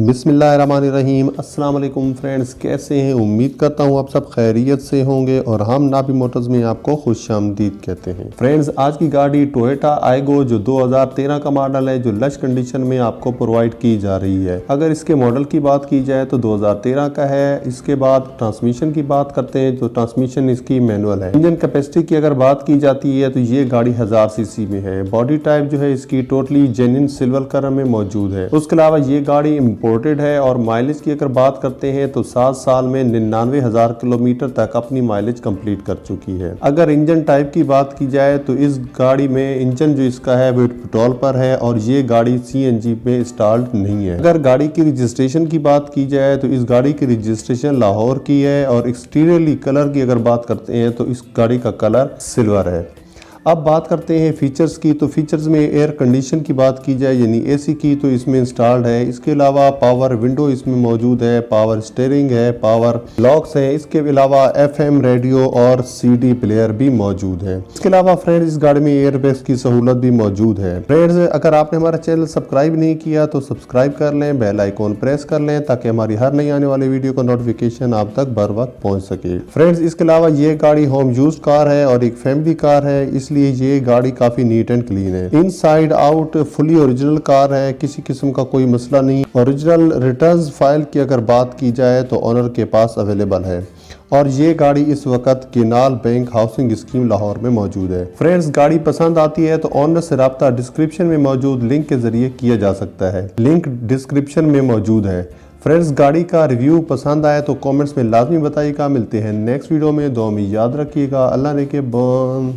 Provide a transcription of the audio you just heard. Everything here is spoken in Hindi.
बिस्मिल्लाहिर्रहमानिर्रहीम। अस्सलाम वालेकुम फ्रेंड्स, कैसे हैं? उम्मीद करता हूं आप सब खैरियत से होंगे और हम नाबी मोटर्स में आपको खुशामदीद कहते हैं। फ्रेंड्स, आज की गाड़ी टोयोटा आइगो जो 2013 का मॉडल है, जो लश कंडीशन में आपको प्रोवाइड की जा रही है। अगर इसके मॉडल की बात की जाए तो 2013 का है। इसके बाद ट्रांसमिशन की बात करते हैं तो ट्रांसमिशन इसकी मैनुअल है। इंजन कैपेसिटी की अगर बात की जाती है तो ये गाड़ी 1000 सीसी में है। बॉडी टाइप जो है इसकी टोटली जेन्युइन सिल्वर कलर में मौजूद है। उसके अलावा ये गाड़ी इंपोर्टेड है और माइलेज की अगर बात करते हैं तो 7 साल में 99,000 किलोमीटर तक अपनी माइलेज कंप्लीट कर चुकी है। अगर इंजन टाइप की बात की जाए तो इस गाड़ी में इंजन जो इसका है वो पेट्रोल पर है और ये गाड़ी CNG पे इंस्टॉल्ड नहीं है। अगर गाड़ी की रजिस्ट्रेशन की बात की जाए तो इस गाड़ी की रजिस्ट्रेशन लाहौर की है और एक्सटीरियरली कलर की अगर बात करते हैं तो इस गाड़ी का कलर सिल्वर है। अब बात करते हैं फीचर्स की। तो फीचर्स में एयर कंडीशन की बात की जाए यानी AC की तो इसमें इंस्टॉल्ड है। इसके अलावा पावर विंडो इसमें मौजूद है, पावर स्टीयरिंग है, पावर लॉक्स है। इसके अलावा FM रेडियो और CD प्लेयर भी मौजूद है। इसके अलावा फ्रेंड्स, इस गाड़ी में एयरबैग्स की सहूलत भी मौजूद है। फ्रेंड्स, अगर आपने हमारा चैनल सब्सक्राइब नहीं किया तो सब्सक्राइब कर लें, बेल आइकॉन प्रेस कर लें ताकि हमारी हर नई आने वाली वीडियो का नोटिफिकेशन आप तक बर वक्त पहुंच सके। फ्रेंड्स, इसके अलावा ये गाड़ी होम यूज कार है और एक फैमिली कार है, इसलिए ये गाड़ी काफी नीट एंड क्लीन है। Inside out fully original car है, किसी किस्म का कोई मसला नहीं। ओरिजिनल रिटर्न्स फाइल की अगर बात की जाए तो ओनर के पास अवेलेबल है और ये गाड़ी इस वक्त canal bank housing scheme Lahore में मौजूद है। फ्रेंड्स, गाड़ी पसंद आती है तो ऑनर से राब्ता डिस्क्रिप्शन में मौजूद लिंक के जरिए किया जा सकता है। लिंक डिस्क्रिप्शन में मौजूद है। फ्रेंड्स, गाड़ी का रिव्यू पसंद आए तो कमेंट्स में लाजमी बताइएगा। मिलते हैं नेक्स्ट वीडियो में। दुआ में याद रखिएगा। अल्लाह ने के बान।